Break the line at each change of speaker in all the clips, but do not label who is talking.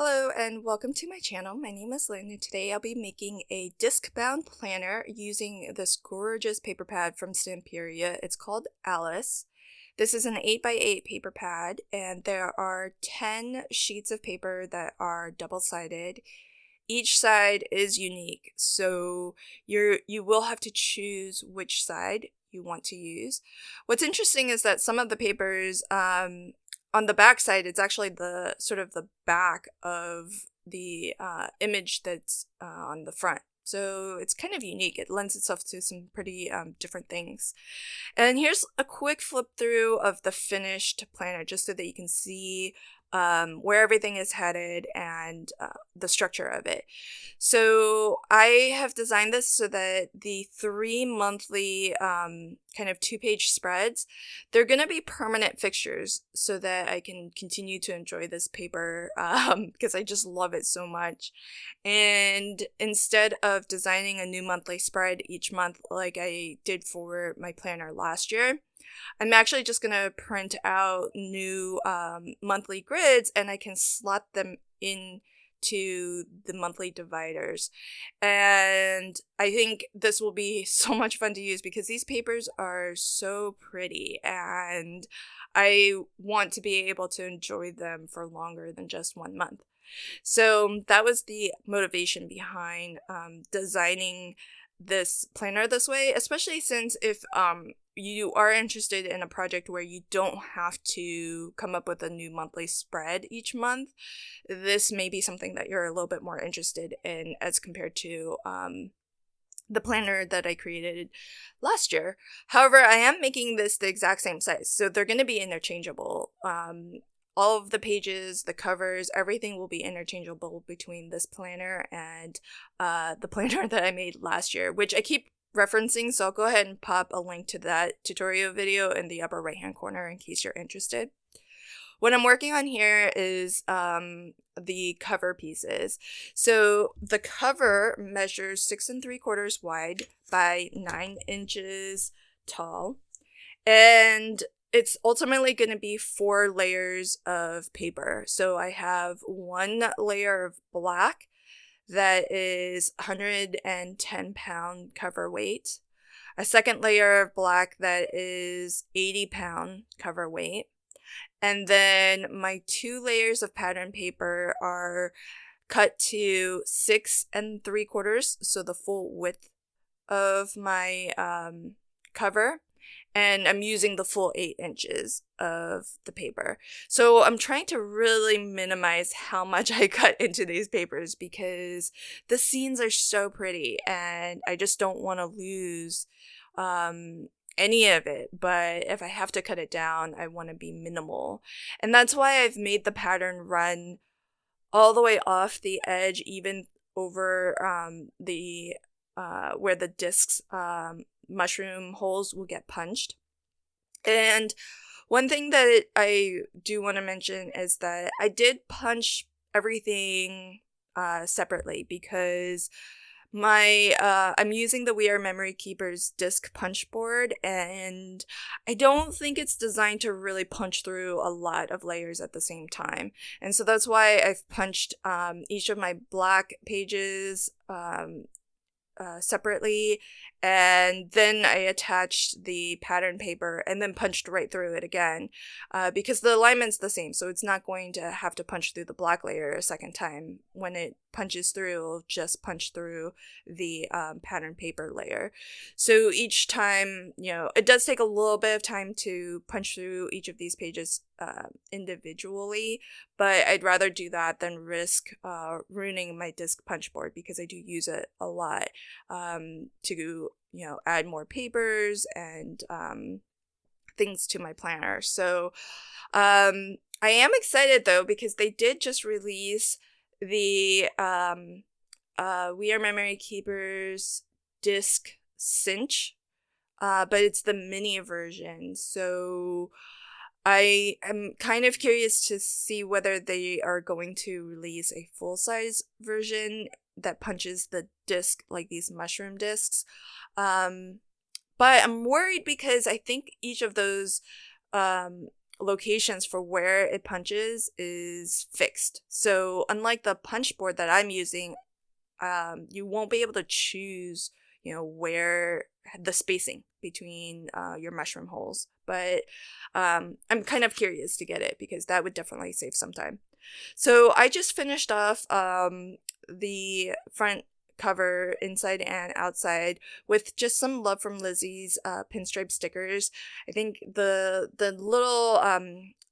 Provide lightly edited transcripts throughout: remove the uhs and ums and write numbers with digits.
Hello and welcome to my channel. My name is Lynn and today I'll be making a disc-bound planner using this gorgeous paper pad from Stamperia. It's called Alice. This is an 8x8 paper pad and there are 10 sheets of paper that are double-sided. Each side is unique, so you will have to choose which side you want to use. What's interesting is that some of the papers on the back side, it's actually the sort of the back of the image that's on the front. So it's kind of unique. It lends itself to some pretty different things. And here's a quick flip through of the finished planner just so that you can see where everything is headed and the structure of it. So I have designed this so that the 3 monthly kind of 2-page spreads, they're going to be permanent fixtures so that I can continue to enjoy this paper because I just love it so much. And instead of designing a new monthly spread each month like I did for my planner last year, I'm actually just going to print out new monthly grids and I can slot them in to the monthly dividers. And I think this will be so much fun to use because these papers are so pretty and I want to be able to enjoy them for longer than just 1 month. So that was the motivation behind designing this planner this way, especially since if you are interested in a project where you don't have to come up with a new monthly spread each month, this may be something that you're a little bit more interested in as compared to the planner that I created last year. However, I am making this the exact same size, so they're going to be interchangeable. All of the pages, the covers, everything will be interchangeable between this planner and the planner that I made last year, which I keep referencing, so I'll go ahead and pop a link to that tutorial video in the upper right hand corner in case you're interested. What I'm working on here is the cover pieces. So the cover measures 6 3/4 wide by 9 inches tall, and it's ultimately going to be 4 layers of paper. So I have 1 layer of black that is 110-pound cover weight, a second layer of black that is 80-pound cover weight, and then my 2 layers of pattern paper are cut to 6 3/4, so the full width of my cover. And I'm using the full 8 inches of the paper. So I'm trying to really minimize how much I cut into these papers because the scenes are so pretty and I just don't want to lose any of it. But if I have to cut it down, I want to be minimal. And that's why I've made the pattern run all the way off the edge, even over the where the discs mushroom holes will get punched. And one thing that I do want to mention is that I did punch everything separately because I'm using the We Are Memory Keepers disc punch board, and I don't think it's designed to really punch through a lot of layers at the same time. And so that's why I've punched each of my black pages separately, and then I attached the pattern paper and then punched right through it again because the alignment's the same, so it's not going to have to punch through the black layer a second time. When it punches through, it'll just punch through the pattern paper layer. So each time, it does take a little bit of time to punch through each of these pages individually, but I'd rather do that than risk ruining my disc punch board because I do use it a lot to add more papers and things to my planner. So I am excited though because they did just release the We Are Memory Keepers disc Cinch, but it's the mini version. So I am kind of curious to see whether they are going to release a full-size version that punches the disc like these mushroom discs. But I'm worried because I think each of those locations for where it punches is fixed. So unlike the punch board that I'm using, you won't be able to choose, where the spacing between your mushroom holes. But I'm kind of curious to get it because that would definitely save some time. So I just finished off the front cover inside and outside with just some Love from Lizzie's pinstripe stickers. I think the little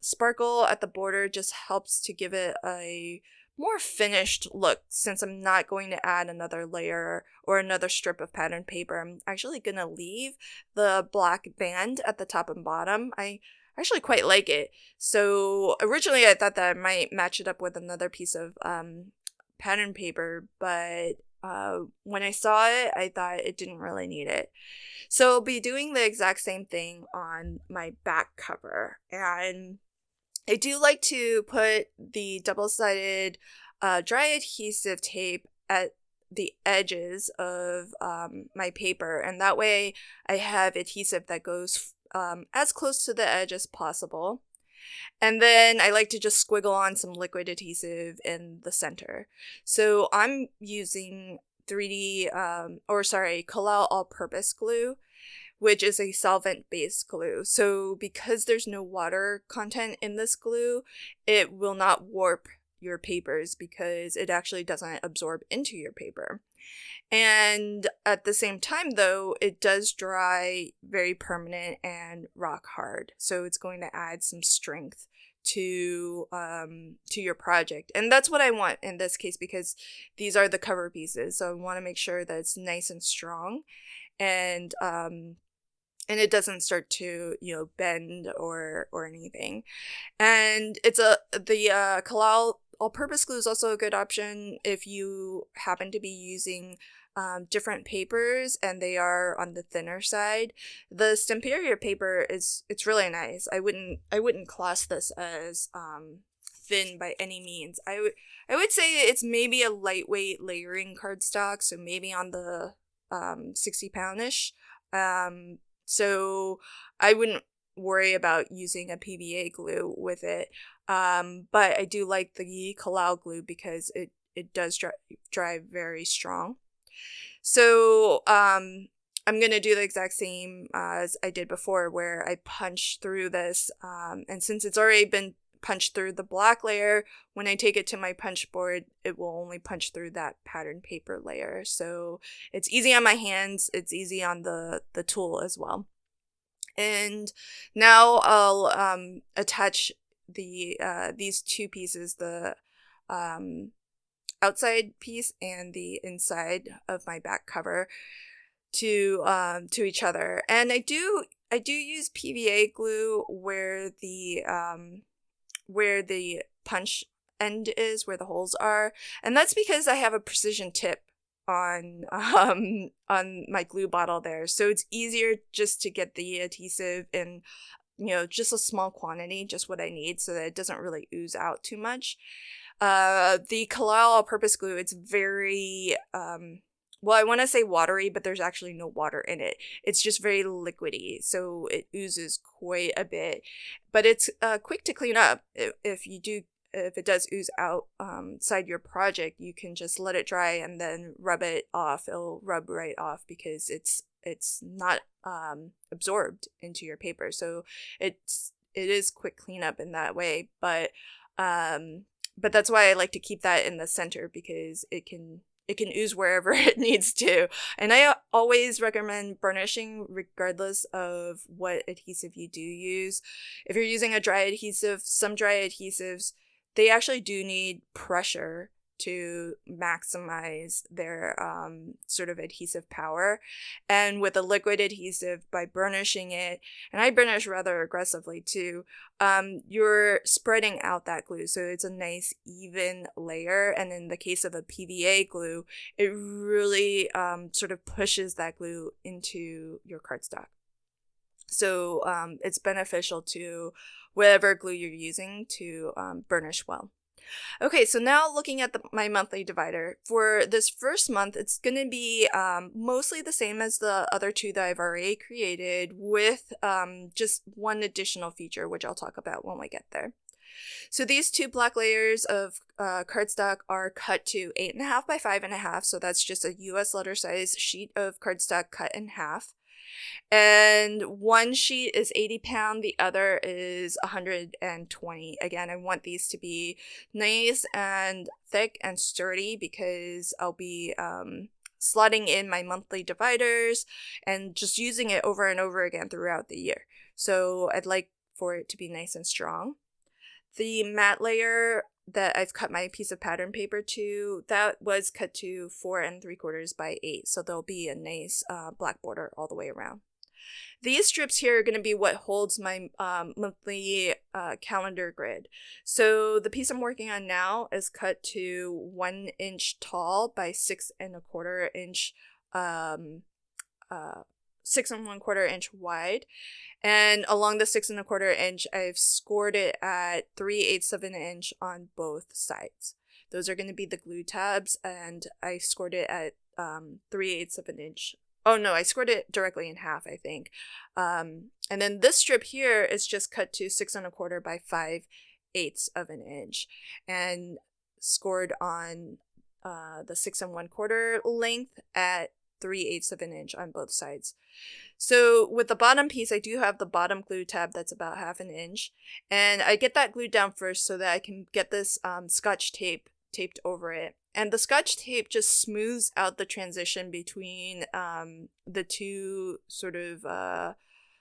sparkle at the border just helps to give it a more finished look, since I'm not going to add another layer or another strip of pattern paper. I'm actually going to leave the black band at the top and bottom. I actually quite like it. So originally I thought that I might match it up with another piece of pattern paper, but when I saw it, I thought it didn't really need it. So I'll be doing the exact same thing on my back cover. And I do like to put the double-sided dry adhesive tape at the edges of my paper, and that way I have adhesive that goes as close to the edge as possible. And then I like to just squiggle on some liquid adhesive in the center. So I'm using Kalal all-purpose glue, which is a solvent-based glue. So because there's no water content in this glue, it will not warp your papers because it actually doesn't absorb into your paper. And at the same time, though, it does dry very permanent and rock hard. So it's going to add some strength to your project. And that's what I want in this case because these are the cover pieces. So I want to make sure that it's nice and strong and it doesn't start to, bend or anything. And the Kalal all-purpose glue is also a good option if you happen to be using different papers and they are on the thinner side. The Stamperia paper it's really nice. I wouldn't class this as thin by any means. I would say it's maybe a lightweight layering cardstock, so maybe on the 60-pound-ish. So I wouldn't worry about using a PVA glue with it. But I do like the Kalal glue because it does dry very strong. So I'm going to do the exact same as I did before, where I punch through this. And since it's already been punched through the black layer, when I take it to my punch board, it will only punch through that pattern paper layer. So it's easy on my hands. It's easy on the tool as well. And now I'll attach these two pieces, the outside piece and the inside of my back cover, to each other. And I do use PVA glue where the punch end is, where the holes are, and that's because I have a precision tip on my glue bottle there, so it's easier just to get the adhesive in just a small quantity, just what I need, so that it doesn't really ooze out too much. The Kalal all-purpose glue, it's very well, I want to say watery, but there's actually no water in it. It's just very liquidy, so it oozes quite a bit, but it's quick to clean up. If it does ooze outside your project, you can just let it dry and then rub it off. It'll rub right off because it's not absorbed into your paper. So it is quick cleanup in that way. But that's why I like to keep that in the center, because it can ooze wherever it needs to. And I always recommend burnishing regardless of what adhesive you do use. If you're using a dry adhesive, some dry adhesives, they actually do need pressure to maximize their sort of adhesive power. And with a liquid adhesive, by burnishing it, and I burnish rather aggressively too, you're spreading out that glue, so it's a nice even layer. And in the case of a PVA glue, it really sort of pushes that glue into your cardstock. So it's beneficial to whatever glue you're using to burnish well. Okay, so now looking at my monthly divider. For this first month, it's going to be mostly the same as the other two that I've already created with just one additional feature, which I'll talk about when we get there. So these two black layers of cardstock are cut to 8.5 by 5.5, so that's just a US letter size sheet of cardstock cut in half. And one sheet is 80 pound, the other is 120. Again, I want these to be nice and thick and sturdy because I'll be slotting in my monthly dividers and just using it over and over again throughout the year. So I'd like for it to be nice and strong. The matte layer that I've cut my piece of pattern paper to, that was cut to 4 3/4 by 8, so there'll be a nice black border all the way around. These strips here are going to be what holds my monthly calendar grid. So the piece I'm working on now is cut to 1 inch tall by 6 1/4 inch, 6 1/4 inch wide. And along the 6 1/4 inch, I've scored it at 3/8 of an inch on both sides. Those are going to be the glue tabs, and I scored it at 3/8 of an inch. Oh no, I scored it directly in half, I think. And then this strip here is just cut to 6 1/4 by 5/8 of an inch, and scored on the 6 1/4 length at 3/8 of an inch on both sides. So with the bottom piece, I do have the bottom glue tab that's about 1/2 inch, and I get that glued down first so that I can get this Scotch tape taped over it. And the Scotch tape just smooths out the transition between the two sort of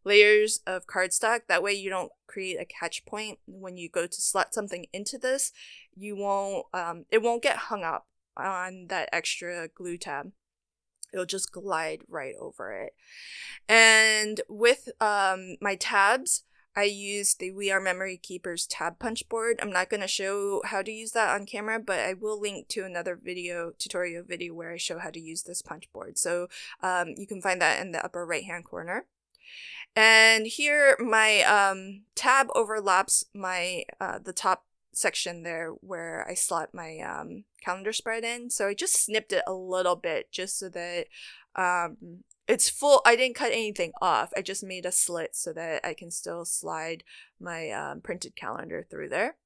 layers of cardstock. That way you don't create a catch point when you go to slot something into this. You won't it won't get hung up on that extra glue tab. It'll just glide right over it. And with my tabs, I used the We Are Memory Keepers tab punch board. I'm not going to show how to use that on camera, but I will link to another tutorial video where I show how to use this punch board. So you can find that in the upper right hand corner. And here my tab overlaps my the top section there where I slot my calendar spread in. So I just snipped it a little bit just so that it's full. I didn't cut anything off. I just made a slit so that I can still slide my printed calendar through there.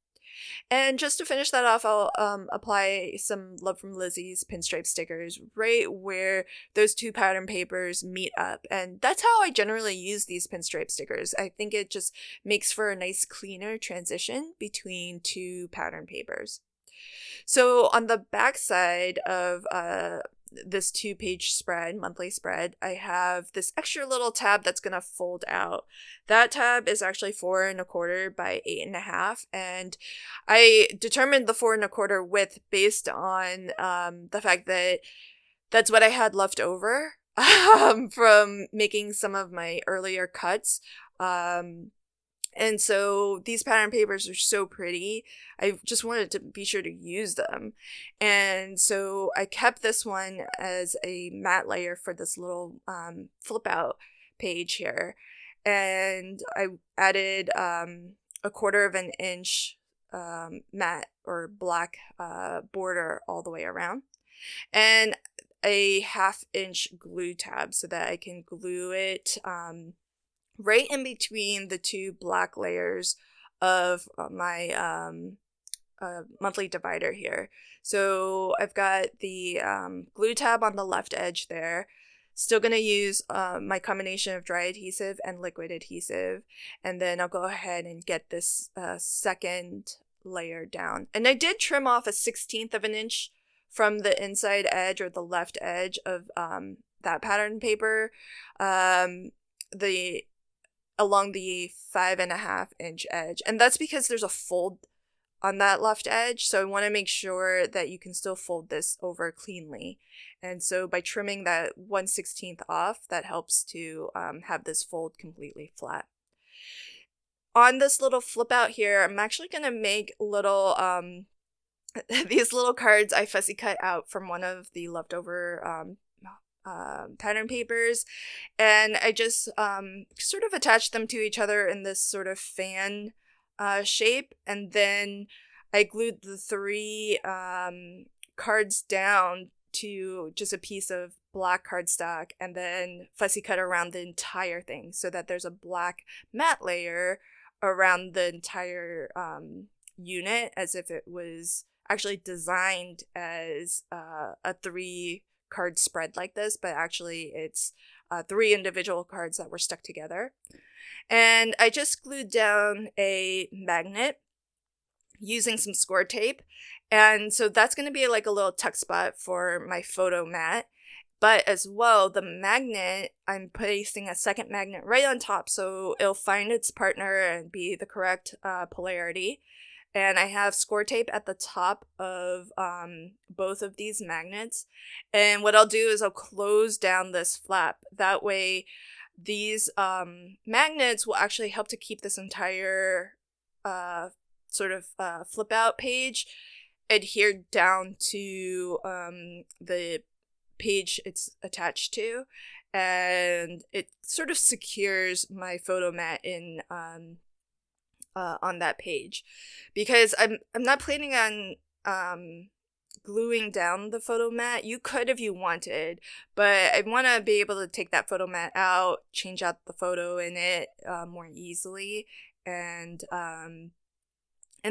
And just to finish that off, I'll apply some Love from Lizzie's pinstripe stickers right where those two pattern papers meet up. And that's how I generally use these pinstripe stickers. I think it just makes for a nice cleaner transition between two pattern papers. So on the back side of this 2-page spread, monthly spread, I have this extra little tab that's going to fold out. That tab is actually 4 1/4 by 8.5, and I determined the 4 1/4 width based on the fact that that's what I had left over from making some of my earlier cuts. And so these pattern papers are so pretty. I just wanted to be sure to use them. And so I kept this one as a matte layer for this little flip out page here. And I added 1/4 of an inch matte or black border all the way around. And a 1/2 inch glue tab so that I can glue it right in between the two black layers of my monthly divider here. So I've got the glue tab on the left edge there. Still going to use my combination of dry adhesive and liquid adhesive. And then I'll go ahead and get this second layer down. And I did trim off a 1/16 of an inch from the inside edge or the left edge of that pattern paper. Along the 5.5 inch edge. And that's because there's a fold on that left edge. So I want to make sure that you can still fold this over cleanly. And so by trimming that 1/16 off, that helps to have this fold completely flat. On this little flip out here, I'm actually going to make little, these little cards I fussy cut out from one of the leftover pattern papers, and I just sort of attached them to each other in this sort of fan shape, and then I glued the 3 cards down to just a piece of black cardstock and then fussy cut around the entire thing so that there's a black matte layer around the entire unit, as if it was actually designed as a 3 card spread like this, but actually it's 3 individual cards that were stuck together. And I just glued down a magnet using some score tape, and so that's going to be like a little tuck spot for my photo mat. But as well, the magnet, I'm placing a second magnet right on top so it'll find its partner and be the correct polarity. And I have score tape at the top of both of these magnets. And what I'll do is I'll close down this flap. That way these magnets will actually help to keep this entire flip out page adhered down to the page it's attached to, and it sort of secures my photo mat in on that page, because I'm not planning on gluing down the photo mat. You could if you wanted, but I want to be able to take that photo mat out, change out the photo in it more easily, and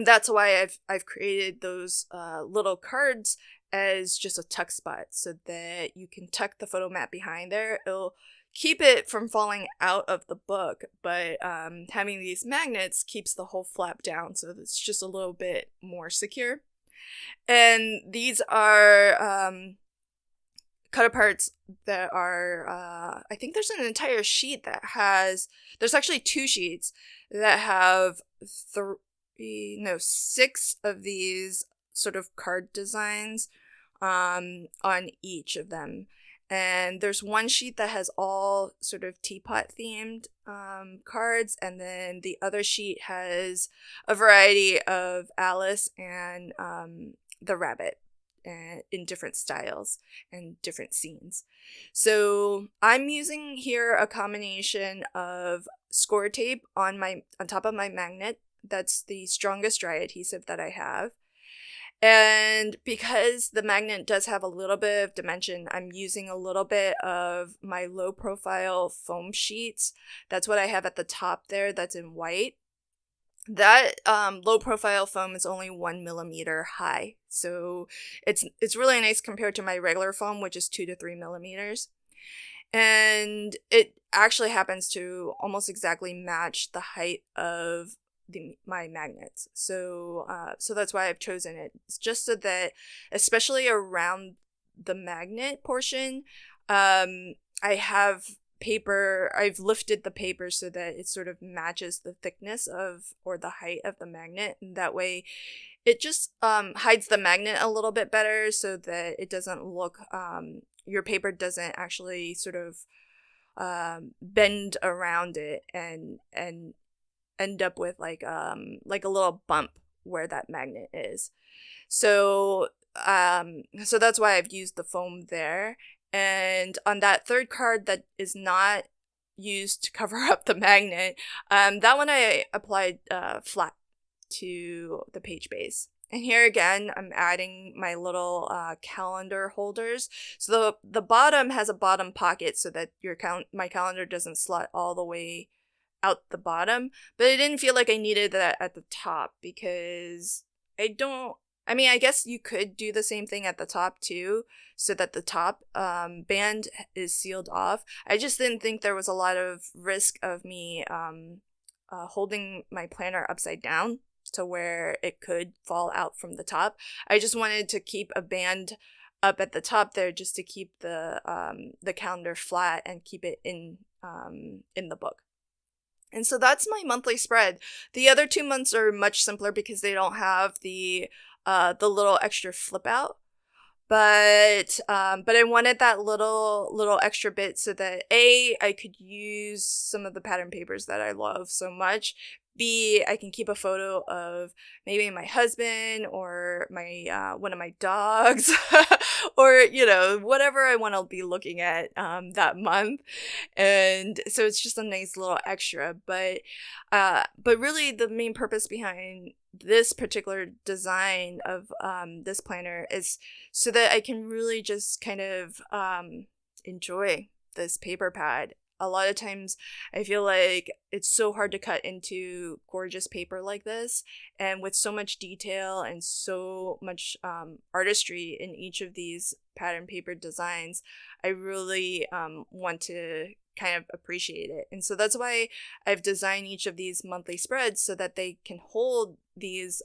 that's why I've created those little cards as just a tuck spot so that you can tuck the photo mat behind there. It'll keep it from falling out of the book, but having these magnets keeps the whole flap down, so it's just a little bit more secure. And these are cut aparts that are, I think there's an entire sheet that has, there's actually 2 sheets that have 6 of these sort of card designs on each of them. And there's one sheet that has all sort of teapot themed cards, and then the other sheet has a variety of Alice and the rabbit in different styles and different scenes. So I'm using here a combination of score tape on top of my magnet. That's the strongest dry adhesive that I have. And because the magnet does have a little bit of dimension, I'm using a little bit of my low profile foam sheets. That's what I have at the top there, that's in white. That low profile foam is only 1 millimeter high. So it's really nice compared to my regular foam, which is 2 to 3 millimeters. And it actually happens to almost exactly match the height of my magnets, so that's why I've chosen it. It's just so that, especially around the magnet portion, I have paper. I've lifted the paper so that it sort of matches the thickness of or the height of the magnet, and that way it just hides the magnet a little bit better, so that it doesn't look your paper doesn't actually sort of bend around it and end up with like a little bump where that magnet is. So that's why I've used the foam there. And on that third card that is not used to cover up the magnet, that one I applied flat to the page base. And here again, I'm adding my little calendar holders. So the bottom has a bottom pocket so that my calendar doesn't slot all the way out the bottom, but I didn't feel like I needed that at the top, because I guess you could do the same thing at the top too, so that the top band is sealed off. I just didn't think there was a lot of risk of me holding my planner upside down to where it could fall out from the top. I just wanted to keep a band up at the top there just to keep the calendar flat and keep it in the book. And so that's my monthly spread. The other 2 months are much simpler because they don't have the little extra flip out. But I wanted that little extra bit so that I could use some of the pattern papers that I love so much. B, I can keep a photo of maybe my husband or my one of my dogs or, you know, whatever I want to be looking at that month. And so it's just a nice little extra. But really the main purpose behind this particular design of this planner is so that I can really just kind of enjoy this paper pad. A lot of times I feel like it's so hard to cut into gorgeous paper like this, and with so much detail and so much artistry in each of these pattern paper designs, I really want to kind of appreciate it. And so that's why I've designed each of these monthly spreads so that they can hold these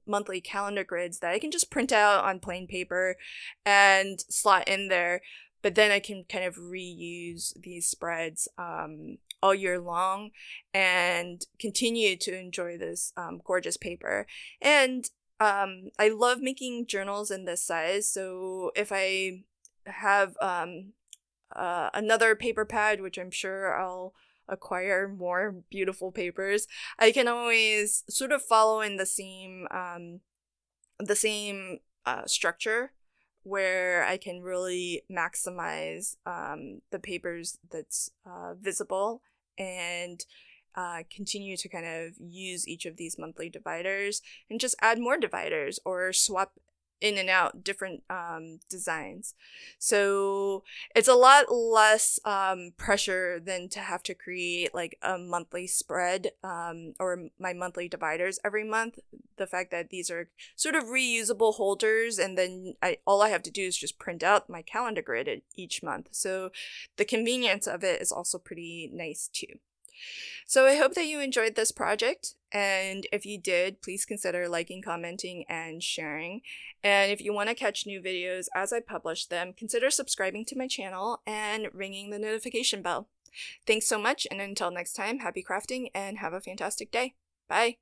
monthly calendar grids that I can just print out on plain paper and slot in there. But then I can kind of reuse these spreads all year long and continue to enjoy this gorgeous paper. And I love making journals in this size. So if I have another paper pad, which I'm sure I'll acquire more beautiful papers, I can always sort of follow in the same structure, where I can really maximize the papers that's visible and continue to kind of use each of these monthly dividers and just add more dividers or swap in and out different designs. So it's a lot less pressure than to have to create like a monthly spread or my monthly dividers every month. The fact that these are sort of reusable holders, and then all I have to do is just print out my calendar grid each month. So the convenience of it is also pretty nice too. So I hope that you enjoyed this project, and if you did, please consider liking, commenting, and sharing. And if you want to catch new videos as I publish them, consider subscribing to my channel and ringing the notification bell. Thanks so much, and until next time, happy crafting and have a fantastic day. Bye!